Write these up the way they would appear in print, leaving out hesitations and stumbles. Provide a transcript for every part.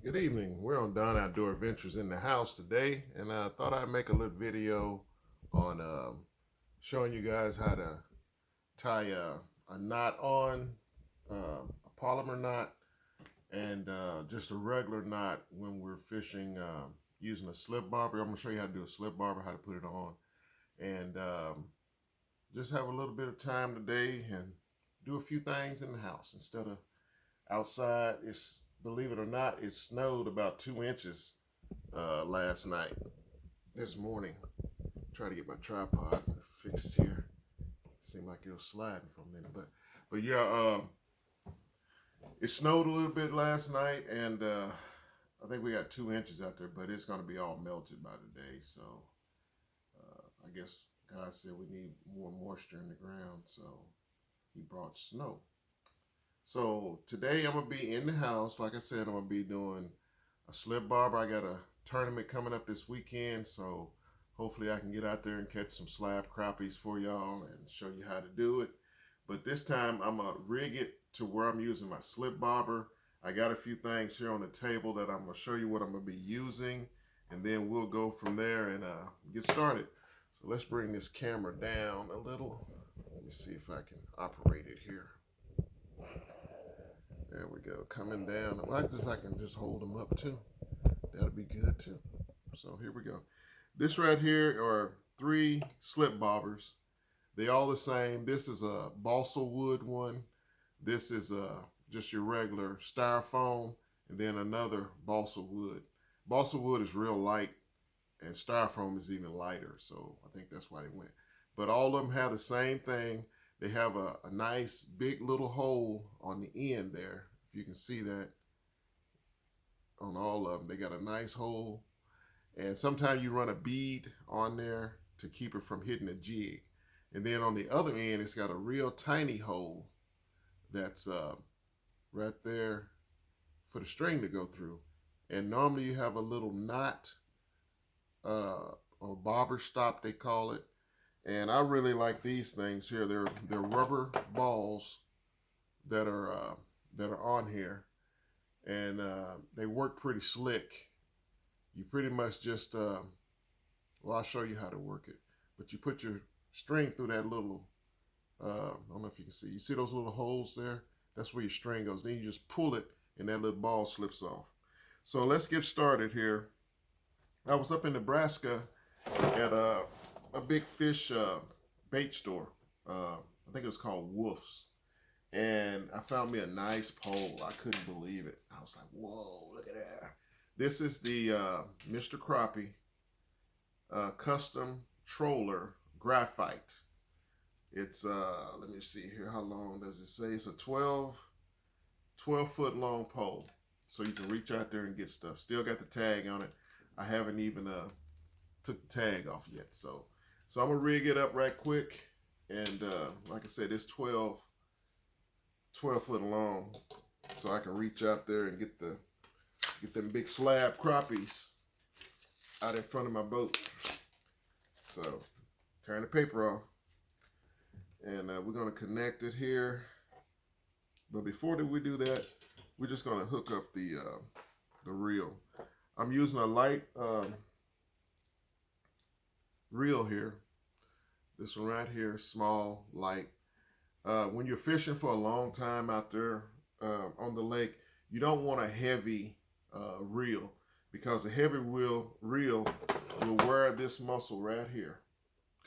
Good evening. We're on Don Outdoor Adventures in the house today, and I thought I'd make a little video on showing you guys how to tie a knot on a polymer knot and just a regular knot when we're fishing using a slip bobber. I'm going to show you how to do a slip bobber, how to put it on, and just have a little bit of time today and do a few things in the house instead of outside. It's, believe it or not, it snowed about 2 inches last night. This morning, try to get my tripod fixed here. Seemed like it was sliding for a minute, but yeah, it snowed a little bit last night, and I think we got 2 inches out there, but it's going to be all melted by today. So I guess God said we need more moisture in the ground, so He brought snow. So today I'm gonna be in the house. Like I said, I'm gonna be doing a slip bobber. I got a tournament coming up this weekend, so hopefully I can get out there and catch some slab crappies for y'all and show you how to do it. But this time I'm gonna rig it to where I'm using my slip bobber. I got a few things here on the table that I'm gonna show you what I'm gonna be using, and then we'll go from there and get started. So let's bring this camera down a little. Let me see if I can operate it here. There we go, coming down. Well, I can just hold them up too. That'll be good too. So here we go. This right here are 3 slip bobbers. They all the same. This is a balsa wood one. This is just your regular styrofoam, and then another balsa wood. Balsa wood is real light, and styrofoam is even lighter. So I think that's why they went. But all of them have the same thing. They have a nice big little hole on the end there. If you can see that on all of them, they got a nice hole. And sometimes you run a bead on there to keep it from hitting a jig. And then on the other end, it's got a real tiny hole that's right there for the string to go through. And normally you have a little knot or bobber stop, they call it. And I really like these things here. They're rubber balls that are on here, and they work pretty slick. You pretty much just well, I'll show you how to work it. But you put your string through that little I don't know if you can see. You see those little holes there? That's where your string goes. Then you just pull it, and that little ball slips off. So let's get started here. I was up in Nebraska at a big fish bait store. I think it was called Wolf's. And I found me a nice pole. I couldn't believe it. I was like, whoa, look at that. This is the Mr. Crappie custom troller graphite. It's, let me see here. How long does it say? It's a 12 foot long pole. So you can reach out there and get stuff. Still got the tag on it. I haven't even took the tag off yet. So I'm gonna rig it up right quick, and like I said, it's 12 foot long, so I can reach out there and get them big slab crappies out in front of my boat. So turn the paper off, and we're gonna connect it here. But before we do that, we're just gonna hook up the reel. I'm using a light reel here. This one right here, small, light. When you're fishing for a long time out there on the lake, you don't want a heavy reel, because a heavy reel will wear this muscle right here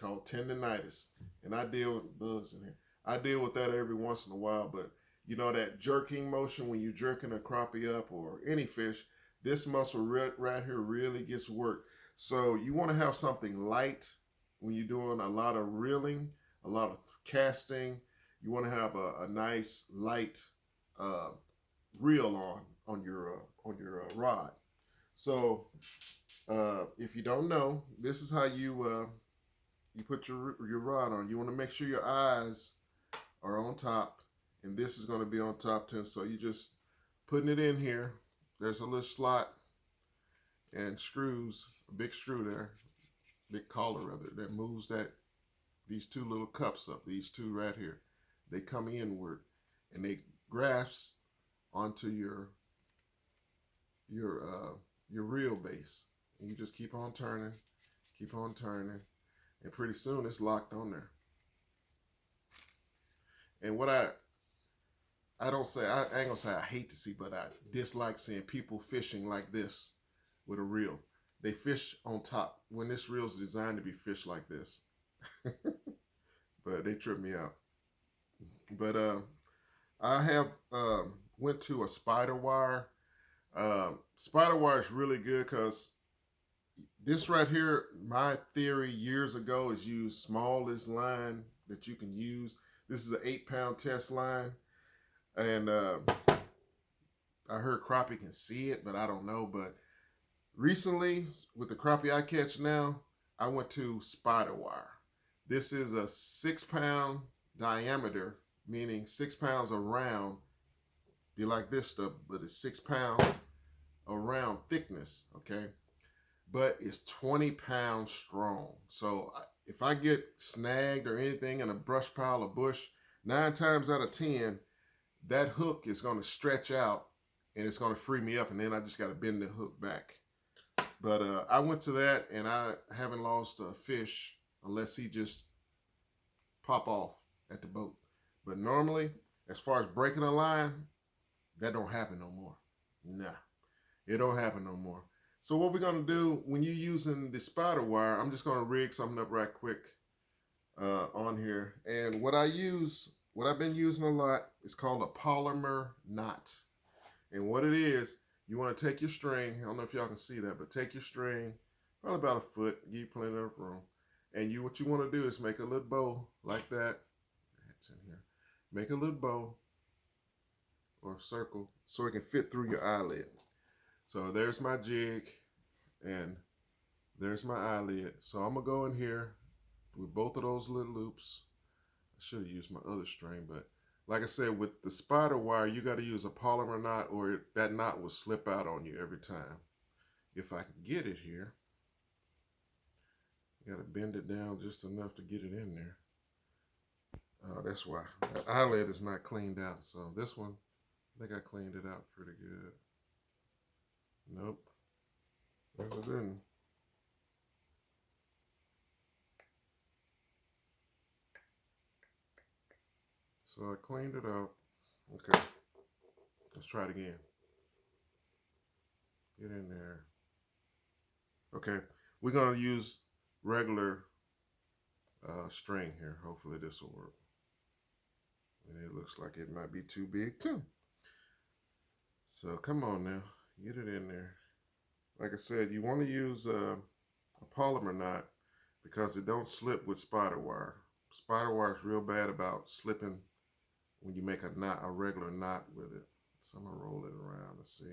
called tendonitis. And I deal with bugs in here. I deal with that every once in a while, but you know that jerking motion when you're jerking a crappie up or any fish, this muscle right here really gets worked. So you want to have something light when you're doing a lot of reeling, a lot of casting. You want to have a nice light reel on your rod. So if you don't know, this is how you put your rod on. You want to make sure your eyes are on top, and this is going to be on top too. So you just putting it in here. There's a little slot and screws, a big screw there, big collar rather, that moves these 2 little cups up, these 2 right here. They come inward and they grasp onto your your reel base. And you just keep on turning, and pretty soon it's locked on there. And what I don't say, I ain't gonna say I hate to see, but I dislike seeing people fishing like this with a reel. They fish on top when this reel is designed to be fished like this. But they trip me out. But I have went to a spider wire. Spider wire is really good because this right here, my theory years ago is use smallest line that you can use. This is an 8-pound test line. And I heard crappie can see it, but I don't know. But recently, with the crappie I catch now, I went to spider wire. This is a 6-pound diameter, meaning 6 pounds around. Be like this stuff, but it's 6 pounds around thickness, okay? But it's 20 pounds strong. So if I get snagged or anything in a brush pile or bush, 9 times out of 10, that hook is going to stretch out and it's going to free me up, and then I just got to bend the hook back. But I went to that, and I haven't lost a fish unless he just pop off at the boat. But normally, as far as breaking a line, that don't happen no more. Nah, it don't happen no more. So what we're going to do when you're using the spider wire, I'm just going to rig something up right quick on here. And what I've been using a lot is called a polymer knot. And what it is, you want to take your string. I don't know if y'all can see that, but take your string, probably about a foot, give you plenty of room. And what you want to do is make a little bow like that. That's in here. Make a little bow or circle so it can fit through your eyelid. So there's my jig and there's my eyelid. So I'm going to go in here with both of those little loops. I should have used my other string, but like I said, with the spider wire, you got to use a polymer knot or that knot will slip out on you every time. If I can get it here, you got to bend it down just enough to get it in there. That's why. The eyelid is not cleaned out. So this one, I think I cleaned it out pretty good. Nope. Yes, I didn't. So I cleaned it out. Okay. Let's try it again. Get in there. Okay. We're going to use regular string here. Hopefully this will work. And it looks like it might be too big too. So come on now. Get it in there. Like I said, you want to use a polymer knot because it don't slip with spider wire. Spider wire is real bad about slipping when you make a knot, a regular knot with it. So I'm gonna roll it around and see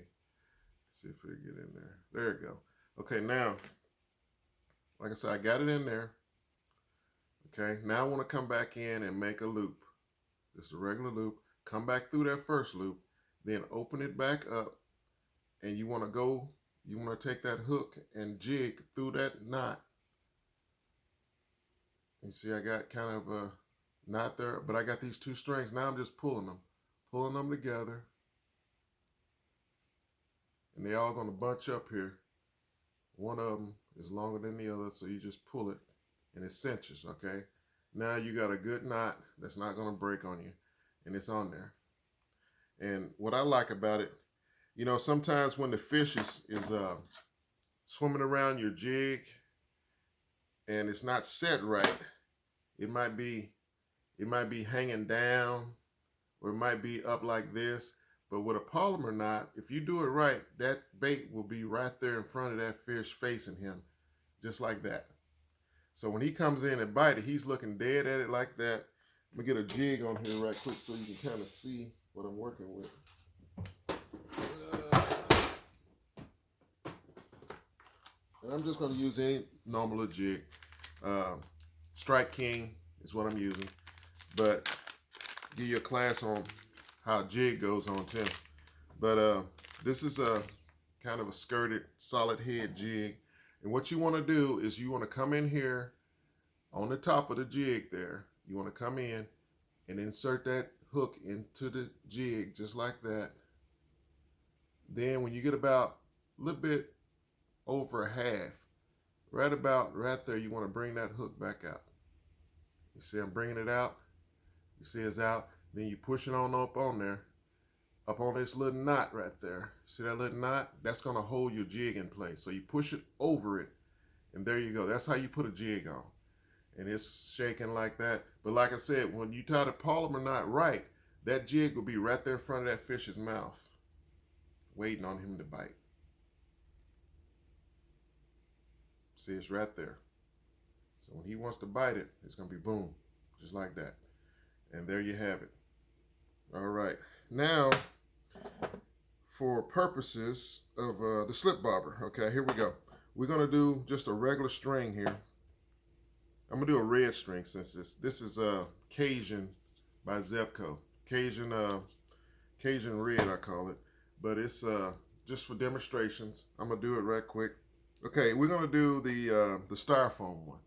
if we get in there. There you go. Okay, now, like I said, I got it in there. Okay, now I want to come back in and make a loop. This is a regular loop. Come back through that first loop, then open it back up, and you want to take that hook and jig through that knot. You see, I got kind of a knot there, but I got these 2 strings. Now I'm just pulling them together. And they all gonna bunch up here. One of them is longer than the other, so you just pull it and it cinches, okay? Now you got a good knot that's not gonna break on you, and it's on there. And what I like about it, you know, sometimes when the fish is swimming around your jig and it's not set right, it might be hanging down, or it might be up like this. But with a polymer knot, if you do it right, that bait will be right there in front of that fish facing him, just like that. So when he comes in and bites it, he's looking dead at it like that. Let me get a jig on here right quick so you can kind of see what I'm working with. And I'm just going to use any normal jig. Strike King is what I'm using. But give you a class on how a jig goes on too. But this is a kind of a skirted solid head jig. And what you want to do is you want to come in here on the top of the jig there. You want to come in and insert that hook into the jig just like that. Then when you get about little bit over half. Right about right there, you want to bring that hook back out. You see I'm bringing it out. You see it's out. Then you push it on up on there. Up on this little knot right there. See that little knot? That's going to hold your jig in place. So you push it over it, and there you go. That's how you put a jig on. And it's shaking like that. But like I said, when you tie the polymer knot right, that jig will be right there in front of that fish's mouth, waiting on him to bite. See, it's right there. So when he wants to bite it, it's going to be boom, just like that. And there you have it. All right. Now, for purposes of the slip bobber, okay, here we go. We're going to do just a regular string here. I'm going to do a red string since this is Cajun by Zebco. Cajun red, I call it. But it's just for demonstrations. I'm going to do it right quick. Okay, we're going to do the styrofoam one.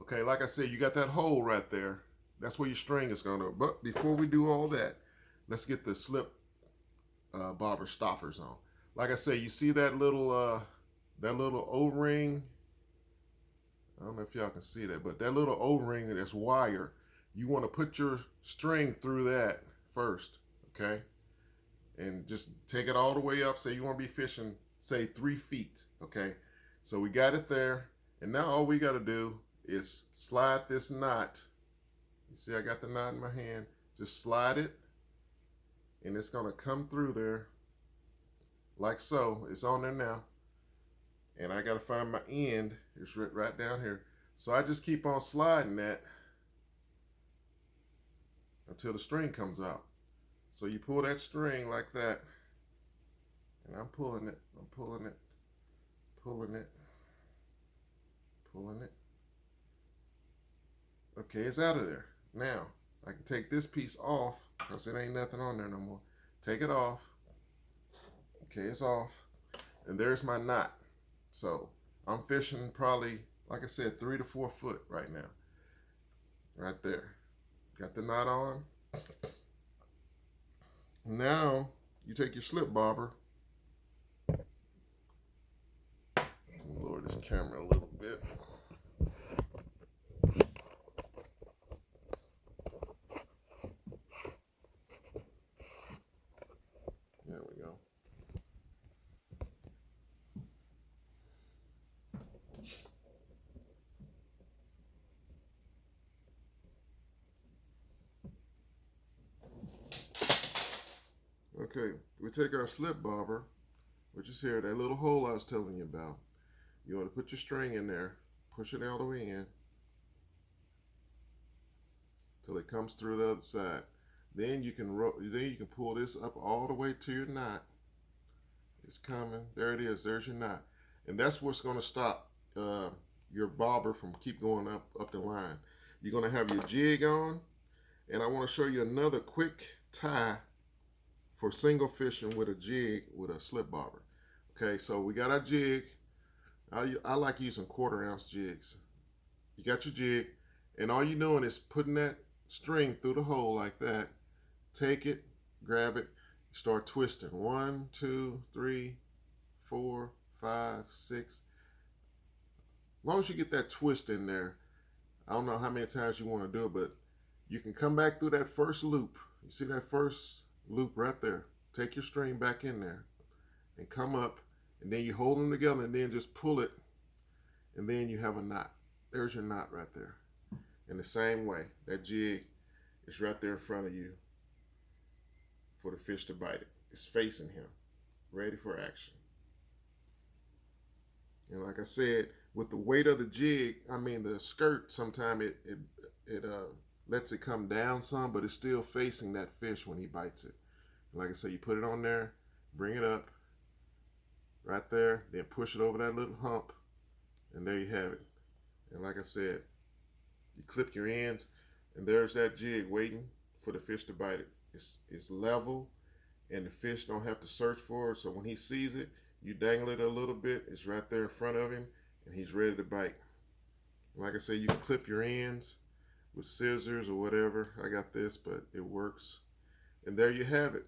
Okay, like I said, you got that hole right there. That's where your string is going to. But before we do all that, let's get the slip bobber stoppers on. Like I say, you see that little O-ring. I don't know if y'all can see that, but that little O-ring that's wire, you want to put your string through that first, okay? And just take it all the way up. Say you want to be fishing, say 3 feet, okay? So we got it there, and now all we got to do is slide this knot. You see I got the knot in my hand. Just slide it, and it's going to come through there like so. It's on there now. And I got to find my end. It's right down here. So I just keep on sliding that until the string comes out. So you pull that string like that. And I'm pulling it. I'm pulling it. Pulling it. Pulling it. Okay, it's out of there. Now, I can take this piece off because it ain't nothing on there no more. Take it off. Okay, it's off. And there's my knot. So I'm fishing probably, like I said, 3 to 4 foot right now. Right there. Got the knot on. Now you take your slip bobber. Lower this camera a little bit. There we go. Okay, we take our slip bobber, which is here, that little hole I was telling you about. You want to put your string in there, push it all the way in till it comes through the other side. Then you can pull this up all the way to your knot. It's coming. There it is. There's your knot, and that's what's going to stop your bobber from keep going up the line. You're going to have your jig on, and I want to show you another quick tie for single fishing with a jig with a slip bobber. Okay, so we got our jig. I like using 1/4 ounce jigs. You got your jig, and all you're doing is putting that string through the hole like that. Take it, grab it, start twisting. 1, 2, 3, 4, 5, 6. As long as you get that twist in there, I don't know how many times you want to do it, but you can come back through that first loop. You see that first loop right there? Take your string back in there and come up, and then you hold them together and then just pull it, and then you have a knot. There's your knot right there. In the same way, that jig is right there in front of you for the fish to bite it. It's facing him, ready for action. And like I said, with the weight of the jig, I mean the skirt, sometimes it lets it come down some, but it's still facing that fish when he bites it. And like I said, you put it on there, bring it up, right there, then push it over that little hump, and there you have it. And like I said, you clip your ends, and there's that jig waiting for the fish to bite it. It's level, and the fish don't have to search for it. So when he sees it, you dangle it a little bit, it's right there in front of him, and he's ready to bite. And like I said, you can clip your ends with scissors or whatever. I got this, but it works. And there you have it.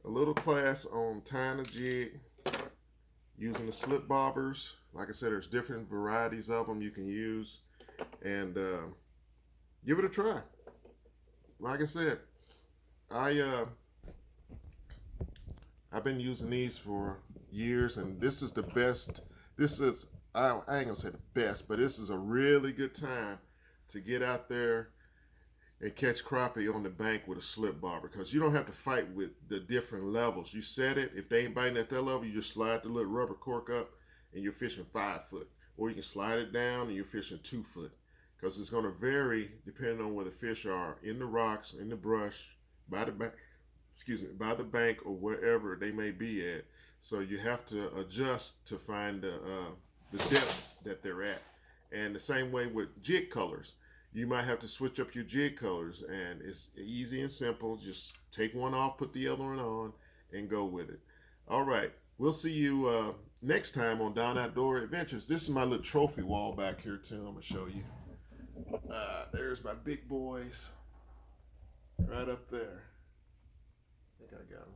A little class on tying a jig using the slip bobbers. Like I said, there's different varieties of them you can use, and give it a try. Like I said, I've been using these for years, and this is the best. This is, I ain't gonna say the best, but this is a really good time to get out there and catch crappie on the bank with a slip bobber, because you don't have to fight with the different levels. You set it, if they ain't biting at that level, you just slide the little rubber cork up and you're fishing 5 foot. Or you can slide it down and you're fishing 2 foot. Because it's going to vary depending on where the fish are, in the rocks, in the brush, by the bank, by the bank, or wherever they may be at. So you have to adjust to find the depth that they're at. And the same way with jig colors. You might have to switch up your jig colors, and it's easy and simple. Just take one off, put the other one on, and go with it. All right, we'll see you next time on Don Outdoor Adventures. This is my little trophy wall back here too. I'm gonna show you. There's my big boys right up there. I think I got them.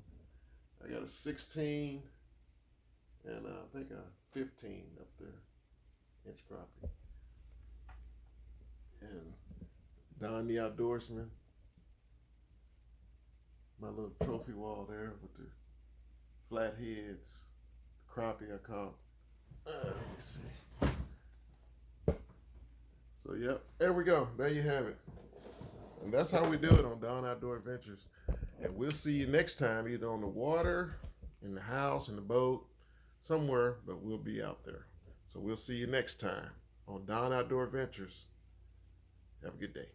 I got a 16 and I think a 15 up there, inch crappie. And Don the Outdoorsman, my little trophy wall there with the flat heads, crappie I caught. Let me see. So yep, there we go. There you have it. And that's how we do it on Don Outdoor Adventures. And we'll see you next time, either on the water, in the house, in the boat, somewhere, but we'll be out there. So we'll see you next time on Don Outdoor Adventures. Have a good day.